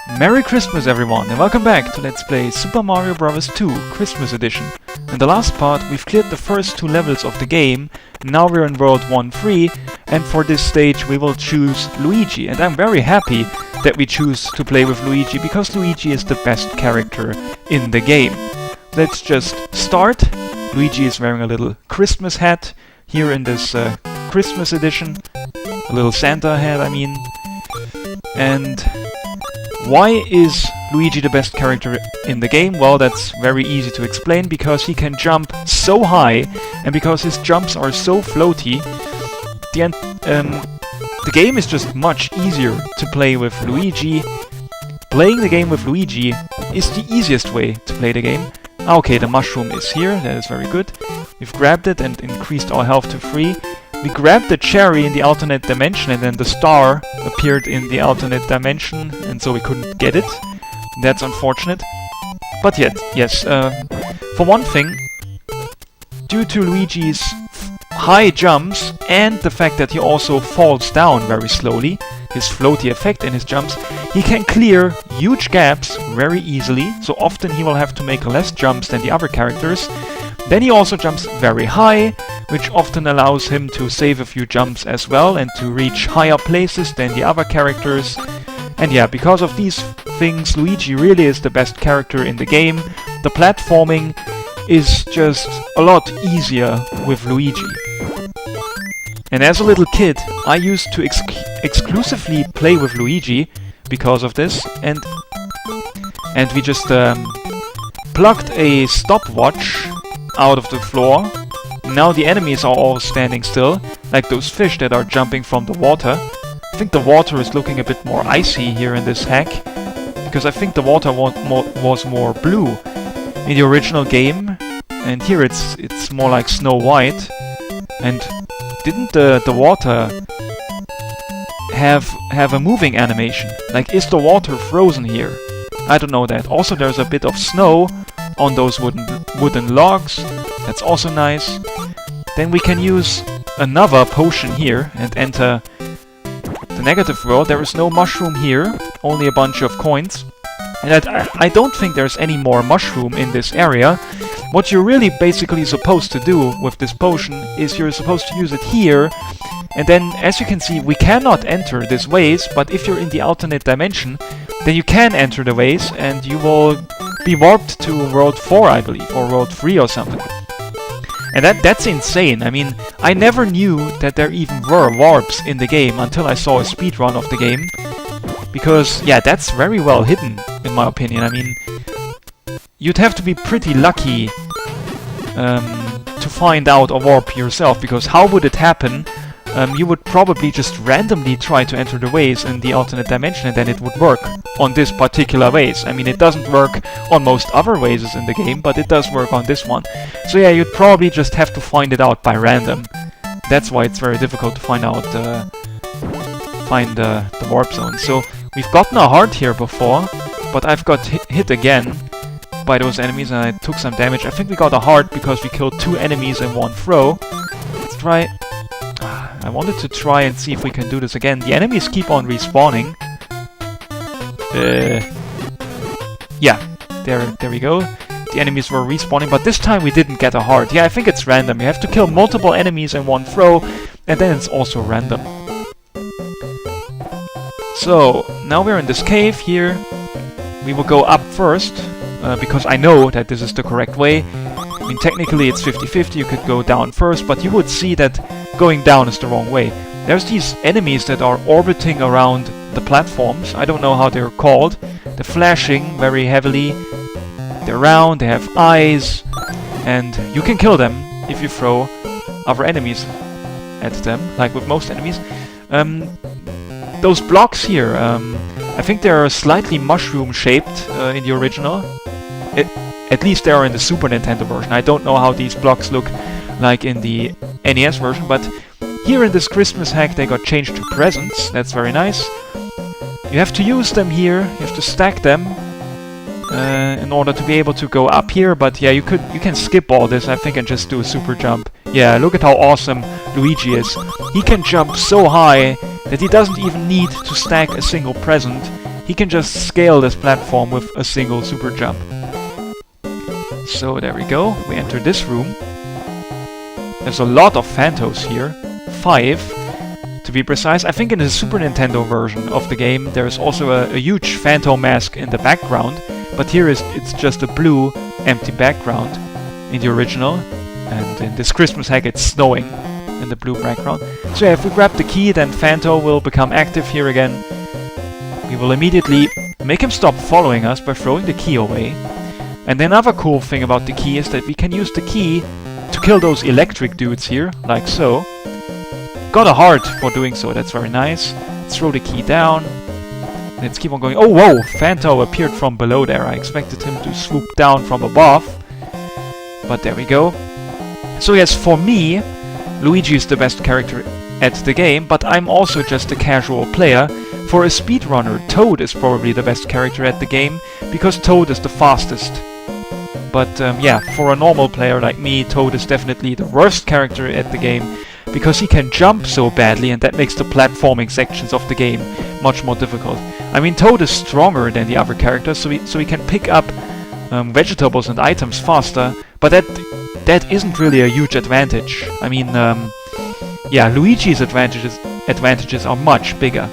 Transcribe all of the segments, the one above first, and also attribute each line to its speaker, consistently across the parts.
Speaker 1: Merry Christmas everyone and welcome back to Let's Play Super Mario Bros. 2 Christmas Edition. In the last part we've cleared the first two levels of the game, now we're in World 1-3 and for this stage we will choose Luigi, and I'm very happy that we choose to play with Luigi because Luigi is the best character in the game. Let's just start. Luigi is wearing a little Christmas hat here in this Christmas edition, a little Santa hat I mean. And why is Luigi the best character in the game? Well, that's very easy to explain, because he can jump so high and because his jumps are so floaty. The game is just much easier to play with Luigi. Playing the game with Luigi is the easiest way to play the game. Okay, the mushroom is here, that is very good. We've grabbed it and increased our health to 3. We grabbed the cherry in the alternate dimension and then the star appeared in the alternate dimension and so we couldn't get it. That's unfortunate. But yet, yes, for one thing, due to Luigi's high jumps and the fact that he also falls down very slowly, his floaty effect in his jumps, he can clear huge gaps very easily, so often he will have to make less jumps than the other characters. Then he also jumps very high, which often allows him to save a few jumps as well and to reach higher places than the other characters. And yeah, because of these things, Luigi really is the best character in the game. The platforming is just a lot easier with Luigi. And as a little kid, I used to exclusively play with Luigi because of this, and we just plugged a stopwatch out of the floor. Now the enemies are all standing still, like those fish that are jumping from the water. I think the water is looking a bit more icy here in this hack, because I think the water was more blue in the original game, and here it's more like Snow White. And didn't the water have a moving animation? Like, is the water frozen here? I don't know that. Also, there's a bit of snow on those wooden logs. That's also nice. Then we can use another potion here and enter the negative world. There is no mushroom here, only a bunch of coins. And I don't think there's any more mushroom in this area. What you're really basically supposed to do with this potion is you're supposed to use it here. And then, as you can see, we cannot enter this vase, but if you're in the alternate dimension, then you can enter the vase and you will be warped to World 4, I believe, or World 3 or something. And that's insane. I mean, I never knew that there even were warps in the game until I saw a speedrun of the game. Because, yeah, that's very well hidden, in my opinion. I mean, you'd have to be pretty lucky to find out a warp yourself, because how would it happen? You would probably just randomly try to enter the vase in the alternate dimension and then it would work on this particular vase. I mean, it doesn't work on most other vases in the game, but it does work on this one. So yeah, you'd probably just have to find it out by random. That's why it's very difficult to find out the warp zone. So we've gotten a heart here before, but I've got hit again by those enemies and I took some damage. I think we got a heart because we killed 2 enemies in one throw. Let's try. I wanted to try and see if we can do this again. The enemies keep on respawning. Yeah, there we go. The enemies were respawning, but this time we didn't get a heart. Yeah, I think it's random. You have to kill multiple enemies in one throw, and then it's also random. So, now we're in this cave here. We will go up first, because I know that this is the correct way. I mean, technically it's 50-50, you could go down first, but you would see that going down is the wrong way. There's these enemies that are orbiting around the platforms. I don't know how they're called. They're flashing very heavily. They're round, they have eyes, and you can kill them if you throw other enemies at them, like with most enemies. Those blocks here, I think they're slightly mushroom-shaped in the original. At least they are in the Super Nintendo version. I don't know how these blocks look like in the NES version, but here in this Christmas hack they got changed to presents. That's very nice. You have to use them here, you have to stack them in order to be able to go up here, but yeah, you can skip all this, I think, and just do a super jump. Yeah, look at how awesome Luigi is. He can jump so high that he doesn't even need to stack a single present. he can just scale this platform with a single super jump. So there we go, we enter this room. There's a lot of Phantos here, 5 to be precise. I think in the Super Nintendo version of the game there's also a huge Phantom mask in the background, but here it's just a blue empty background in the original, and in this Christmas hack it's snowing in the blue background. So yeah, if we grab the key, then Phantom will become active here again. We will immediately make him stop following us by throwing the key away. And another cool thing about the key is that we can use the key to kill those electric dudes here, like so. Got a heart for doing so, that's very nice. Let's throw the key down. Let's keep on going. Oh, whoa! Phantom appeared from below there. I expected him to swoop down from above. But there we go. So yes, for me, Luigi is the best character at the game, but I'm also just a casual player. For a speedrunner, Toad is probably the best character at the game, because Toad is the fastest. But yeah, for a normal player like me, Toad is definitely the worst character at the game, because he can jump so badly, and that makes the platforming sections of the game much more difficult. I mean, Toad is stronger than the other characters, so he can pick up vegetables and items faster, but that isn't really a huge advantage. I mean, yeah, Luigi's advantages are much bigger.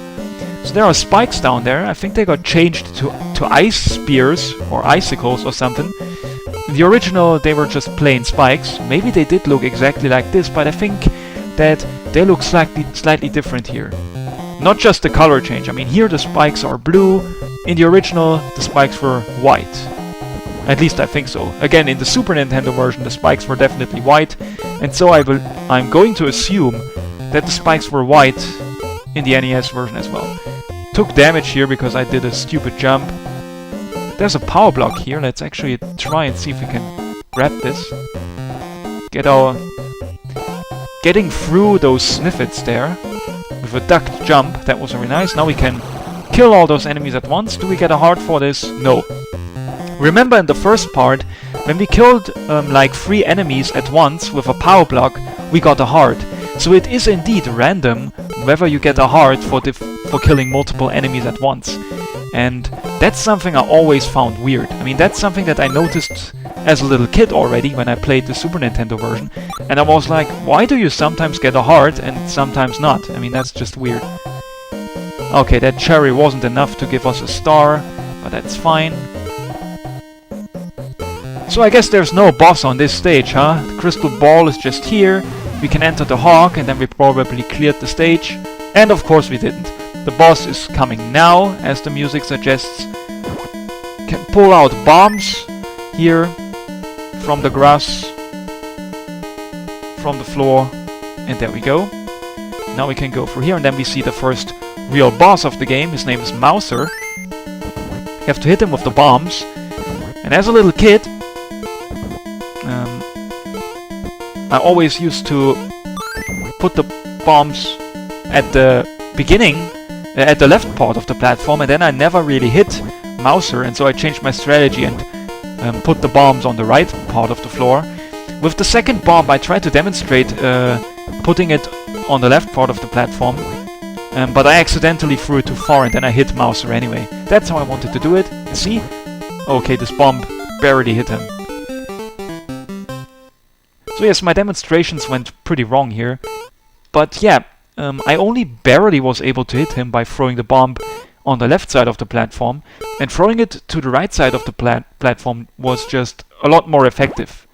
Speaker 1: So there are spikes down there. I think they got changed to ice spears or icicles or something. In the original, they were just plain spikes. Maybe they did look exactly like this, but I think that they look slightly different here. Not just the color change. I mean, here the spikes are blue. In the original, the spikes were white. At least I think so. Again, in the Super Nintendo version, the spikes were definitely white. And so I'm going to assume that the spikes were white in the NES version as well. Took damage here because I did a stupid jump. There's a power block here. Let's actually try and see if we can grab this. Getting through those snippets there with a ducked jump. That was very nice. Now we can kill all those enemies at once. Do we get a heart for this? No. Remember in the first part, when we killed like 3 enemies at once with a power block, we got a heart. So it is indeed random whether you get a heart for killing multiple enemies at once. And that's something I always found weird. I mean, that's something that I noticed as a little kid already when I played the Super Nintendo version. And I was like, why do you sometimes get a heart and sometimes not? I mean, that's just weird. Okay, that cherry wasn't enough to give us a star, but that's fine. So I guess there's no boss on this stage, huh? The crystal ball is just here. We can enter the hawk and then we probably cleared the stage. And of course we didn't. The boss is coming now, as the music suggests. Can pull out bombs here from the grass, from the floor, and there we go. Now we can go through here and then we see the first real boss of the game. His name is Mouser. You have to hit him with the bombs. And as a little kid, I always used to put the bombs at the beginning, at the left part of the platform, and then I never really hit Mouser, and so I changed my strategy and put the bombs on the right part of the floor. With the second bomb, I tried to demonstrate putting it on the left part of the platform, but I accidentally threw it too far, and then I hit Mouser anyway. That's how I wanted to do it. You see? Okay, this bomb barely hit him. So yes, my demonstrations went pretty wrong here. But yeah, I only barely was able to hit him by throwing the bomb on the left side of the platform, and throwing it to the right side of the platform was just a lot more effective.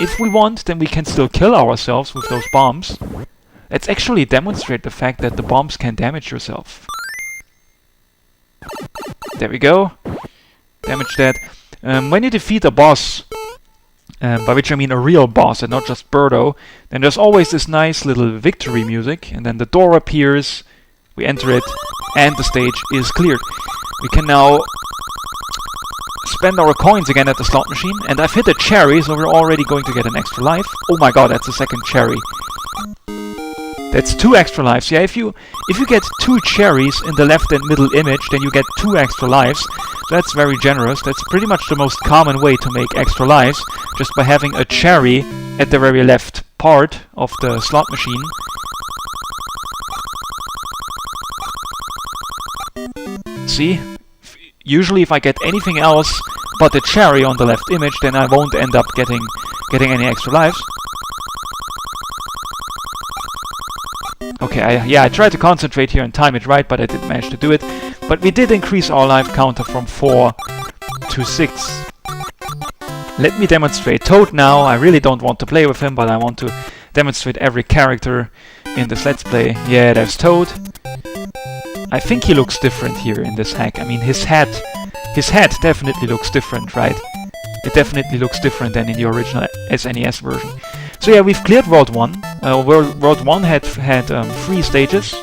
Speaker 1: If we want, then we can still kill ourselves with those bombs. Let's actually demonstrate the fact that the bombs can damage yourself. There we go. Damage that. When you defeat a boss, by which I mean a real boss and not just Birdo, then there's always this nice little victory music, and then the door appears, we enter it, and the stage is cleared. We can now spend our coins again at the slot machine, and I've hit a cherry, so we're already going to get an extra life. Oh my god, that's a second cherry. That's 2 extra lives. Yeah, if you get 2 cherries in the left and middle image, then you get 2 extra lives. That's very generous. That's pretty much the most common way to make extra lives, just by having a cherry at the very left part of the slot machine. See? usually if I get anything else but the cherry on the left image, then I won't end up getting any extra lives. Okay, I tried to concentrate here and time it right, but I didn't manage to do it. But we did increase our life counter from 4 to 6. Let me demonstrate Toad now. I really don't want to play with him, but I want to demonstrate every character in this Let's Play. Yeah, there's Toad. I think he looks different here in this hack. I mean, his hat definitely looks different, right? It definitely looks different than in the original SNES version. So yeah, we've cleared World 1. World 1 had 3 stages.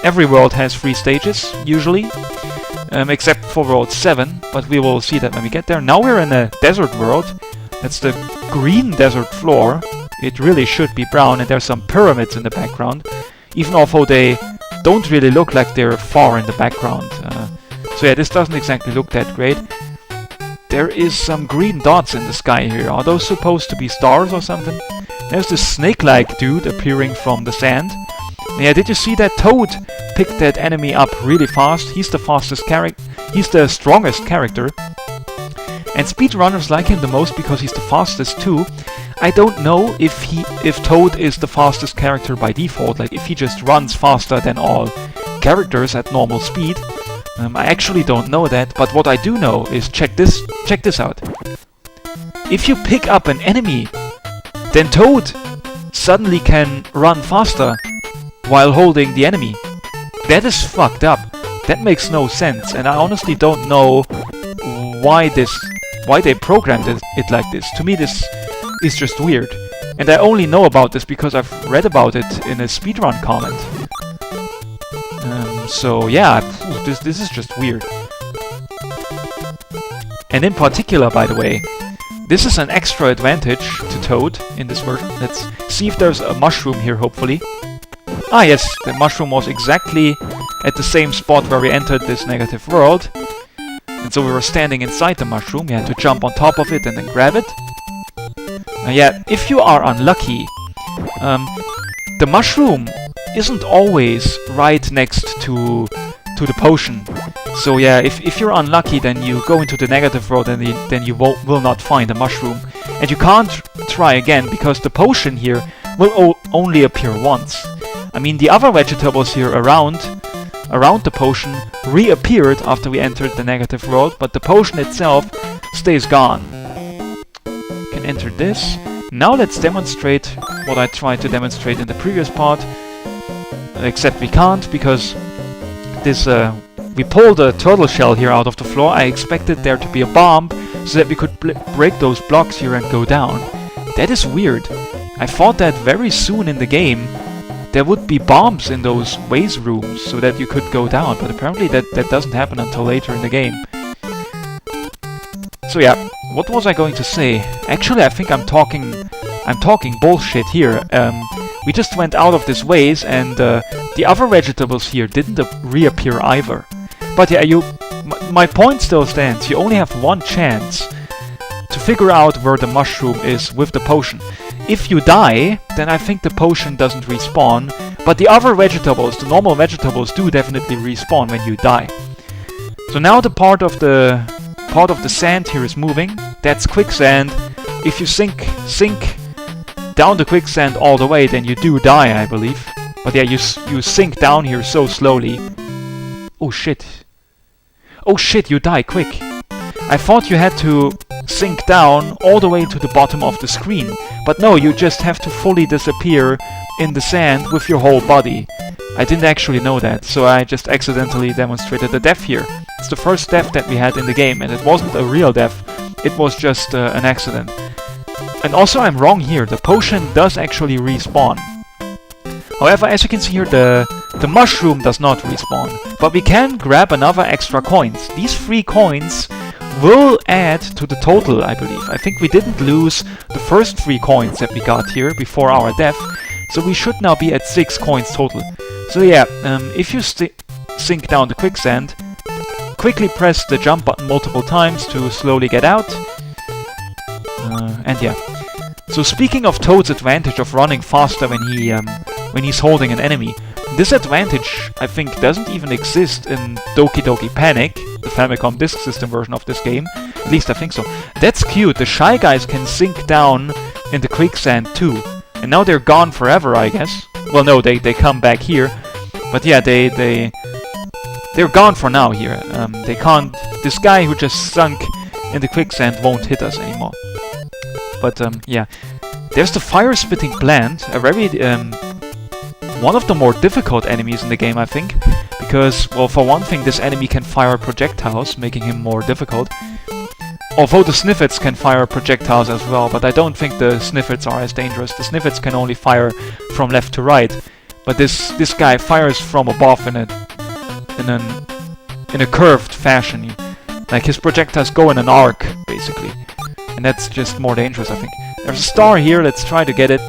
Speaker 1: Every world has 3 stages, usually. Except for World 7, but we will see that when we get there. Now we're in a desert world. That's the green desert floor. It really should be brown, and there's some pyramids in the background. Even although they don't really look like they're far in the background. So yeah, this doesn't exactly look that great. There is some green dots in the sky here. Are those supposed to be stars or something? There's this snake-like dude appearing from the sand. Yeah, did you see that Toad picked that enemy up really fast? He's the fastest character. He's the strongest character. And speedrunners like him the most because he's the fastest too. I don't know if Toad is the fastest character by default, like if he just runs faster than all characters at normal speed. I actually don't know that, but what I do know is check this out. If you pick up an enemy, then Toad suddenly can run faster while holding the enemy. That is fucked up. That makes no sense, and I honestly don't know why they programmed it like this. To me, this is just weird. And I only know about this because I've read about it in a speedrun comment. So yeah, this is just weird. And in particular, by the way, this is an extra advantage to Toad in this version. Let's see if there's a mushroom here, hopefully. Ah yes, the mushroom was exactly at the same spot where we entered this negative world. And so we were standing inside the mushroom. We had to jump on top of it and then grab it. Yeah, if you are unlucky, the mushroom isn't always right next to the potion. So yeah, if you're unlucky, then you go into the negative world and then you will not find a mushroom. And you can't try again because the potion here will only appear once. I mean, the other vegetables here around the potion reappeared after we entered the negative world, but the potion itself stays gone. Can enter this. Now let's demonstrate what I tried to demonstrate in the previous part. Except we can't, because this we pulled a turtle shell here out of the floor. I expected there to be a bomb so that we could break those blocks here and go down. That is weird. I thought that very soon in the game there would be bombs in those ways rooms so that you could go down, but apparently that doesn't happen until later in the game. So yeah, what was I going to say? Actually, I think I'm talking bullshit here. We just went out of this ways, and the other vegetables here didn't reappear either. But yeah, my point still stands. You only have one chance to figure out where the mushroom is with the potion. If you die, then I think the potion doesn't respawn, but the other vegetables, the normal vegetables, do definitely respawn when you die. So now the part of the sand here is moving. That's quicksand. If you sink down the quicksand all the way, then you do die, I believe. But yeah, you sink down here so slowly. Oh shit. Oh shit, you die quick. I thought you had to sink down all the way to the bottom of the screen. But no, you just have to fully disappear in the sand with your whole body. I didn't actually know that, so I just accidentally demonstrated a death here. It's the first death that we had in the game, and it wasn't a real death. It was just an accident. And also I'm wrong here, the potion does actually respawn. However, as you can see here, the mushroom does not respawn. But we can grab another extra coins. These 3 coins will add to the total, I believe. I think we didn't lose the first 3 coins that we got here before our death. So we should now be at 6 coins total. So yeah, if you sink down the quicksand, quickly press the jump button multiple times to slowly get out. And yeah. So speaking of Toad's advantage of running faster when he's holding an enemy, This advantage, I think, doesn't even exist in Doki Doki Panic, the Famicom Disk System version of this game. At least I think so. That's cute. The Shy Guys can sink down in the quicksand too. And now they're gone forever, I guess. Well, no, they come back here. But yeah, they're gone for now here. They can't... This guy who just sunk in the quicksand won't hit us anymore. But yeah. There's the fire-spitting plant, a very... one of the more difficult enemies in the game, I think. Because, well, for one thing, this enemy can fire projectiles, making him more difficult. Although the Sniffets can fire projectiles as well, but I don't think the Sniffets are as dangerous. The Sniffets can only fire from left to right. But this guy fires from above in a curved fashion. Like his projectiles go in an arc, basically. And that's just more dangerous, I think. There's a star here, let's try to get it.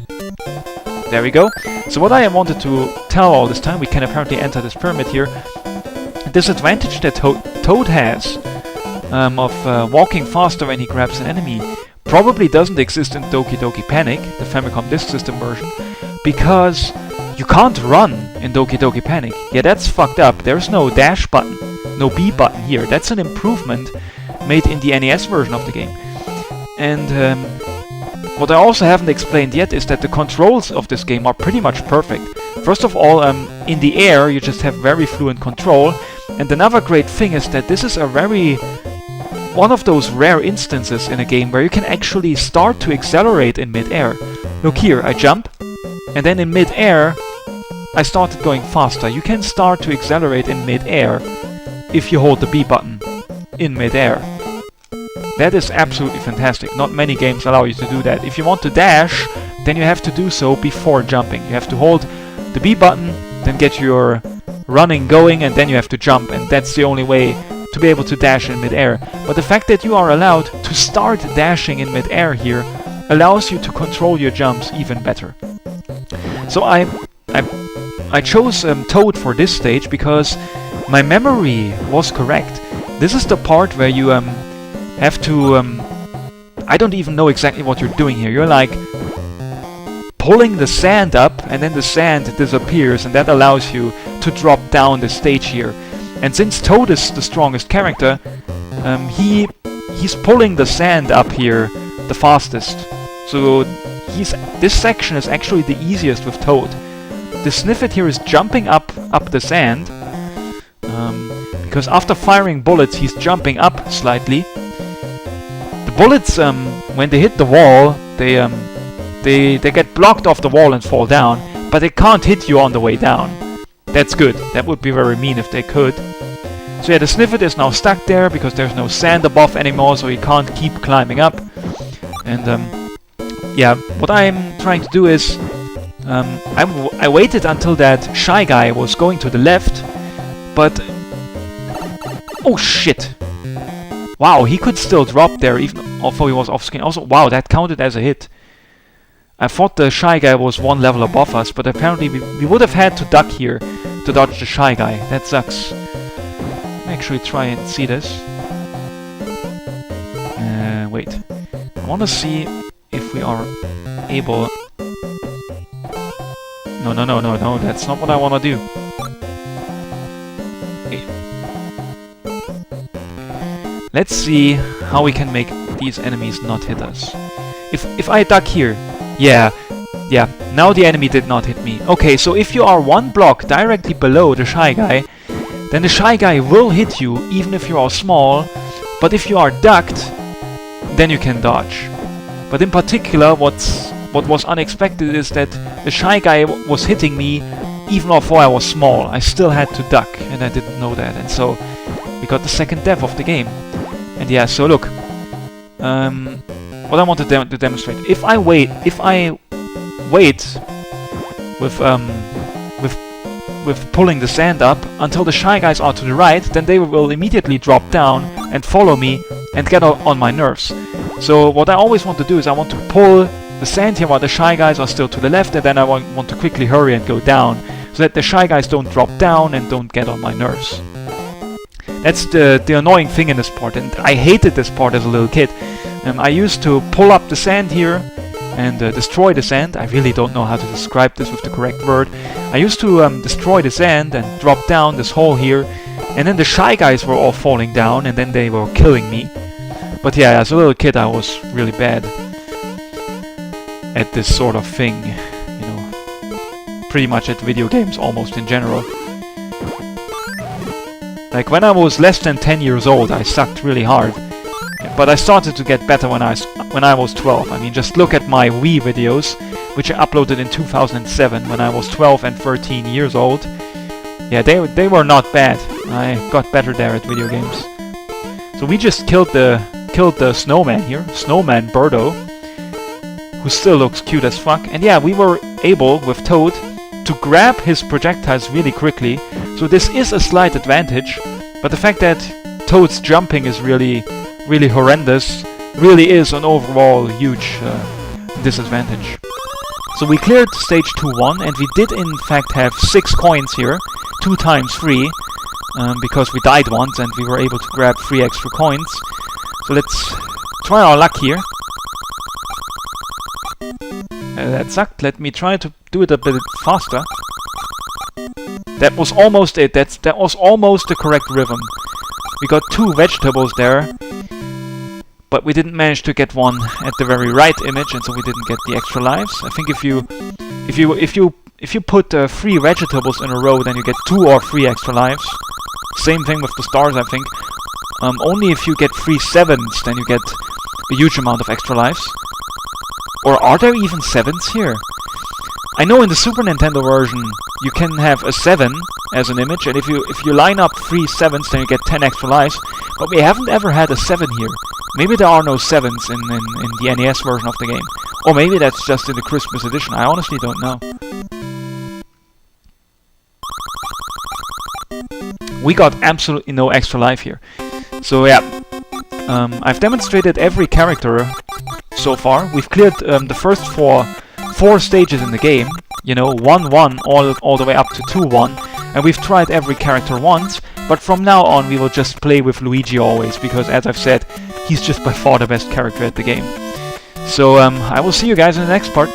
Speaker 1: There we go. So what I wanted to tell all this time, we can apparently enter this pyramid here. This advantage that Toad has of walking faster when he grabs an enemy probably doesn't exist in Doki Doki Panic, the Famicom Disk System version, because you can't run in Doki Doki Panic. Yeah, that's fucked up. There's no dash button, no B button here. That's an improvement made in the NES version of the game. And what I also haven't explained yet is that the controls of this game are pretty much perfect. First of all, in the air you just have very fluent control, and another great thing is that this is one of those rare instances in a game where you can actually start to accelerate in mid-air. Look here, I jump, and then in mid-air I started going faster. You can start to accelerate in mid-air if you hold the B button in mid-air. That is absolutely fantastic. Not many games allow you to do that. If you want to dash, then you have to do so before jumping. You have to hold the B button, then get your running going, and then you have to jump, and that's the only way to be able to dash in mid-air. But the fact that you are allowed to start dashing in mid-air here allows you to control your jumps even better. So I chose Toad for this stage because my memory was correct. This is the part where you have to... I don't even know exactly what you're doing here. You're like pulling the sand up, and then the sand disappears, and that allows you to drop down the stage here. And since Toad is the strongest character, he's pulling the sand up here the fastest. So this section is actually the easiest with Toad. The Sniffet here is jumping up the sand, because after firing bullets he's jumping up slightly. The bullets, when they hit the wall, they get blocked off the wall and fall down, but they can't hit you on the way down. That's good. That would be very mean if they could. So yeah, the Sniffet is now stuck there because there's no sand above anymore, so he can't keep climbing up. And yeah, what I'm trying to do is I waited until that Shy Guy was going to the left, but oh shit! Wow, he could still drop there even although he was off screen. Also, wow, that counted as a hit. I thought the Shy Guy was one level above us, but apparently we would have had to duck here to dodge the Shy Guy. That sucks. Let me actually try and see this. Wait. I want to see if we are able... No, that's not what I want to do. Okay. Let's see how we can make these enemies not hit us. If I duck here... Yeah, now the enemy did not hit me. Okay, so if you are one block directly below the Shy Guy, then the Shy Guy will hit you even if you are small, but if you are ducked, then you can dodge. But in particular, what was unexpected is that the Shy Guy was hitting me even although I was small. I still had to duck, and I didn't know that, and so we got the second death of the game. And yeah, so look, what I want to demonstrate, if I wait with pulling the sand up until the Shy Guys are to the right, then they will immediately drop down and follow me and get on my nerves. So what I always want to do is I want to pull the sand here while the Shy Guys are still to the left, and then I want to quickly hurry and go down so that the Shy Guys don't drop down and don't get on my nerves. That's the annoying thing in this part, and I hated this part as a little kid. I used to pull up the sand here and destroy this end. I really don't know how to describe this with the correct word. I used to destroy this end and drop down this hole here, and then the Shy Guys were all falling down, and then they were killing me. But yeah, as a little kid I was really bad at this sort of thing, you know, pretty much at video games almost in general. Like when I was less than 10 years old I sucked really hard, but I started to get better when I was 12. I mean, just look at my Wii videos, which I uploaded in 2007 when I was 12 and 13 years old. Yeah, they were not bad. I got better there at video games. So we just killed the snowman here, Snowman Birdo, who still looks cute as fuck. And yeah, we were able with Toad to grab his projectiles really quickly, so this is a slight advantage, but the fact that Toad's jumping is really horrendous really is an overall huge disadvantage. So we cleared stage 2-1, and we did in fact have 6 coins here, 2 times 3, because we died once and we were able to grab 3 extra coins. So let's try our luck here. That sucked. Let me try to do it a bit faster. That was almost it. That was almost the correct rhythm. We got 2 vegetables there, but we didn't manage to get one at the very right image, and so we didn't get the extra lives. I think if you put 3 vegetables in a row, then you get 2 or 3 extra lives. Same thing with the stars, I think. Only if you get 3 sevens, then you get a huge amount of extra lives. Or are there even 7s here? I know in the Super Nintendo version you can have a 7 as an image, and if you line up 3 7s, then you get 10 extra lives. But we haven't ever had a 7 here. Maybe there are no 7s in the NES version of the game. Or maybe that's just in the Christmas edition. I honestly don't know. We got absolutely no extra life here. So yeah, I've demonstrated every character so far. We've cleared the first four stages in the game, you know, 1-1 all the way up to 2-1, and we've tried every character once, but from now on we will just play with Luigi always, because as I've said, he's just by far the best character at the game. So I will see you guys in the next part.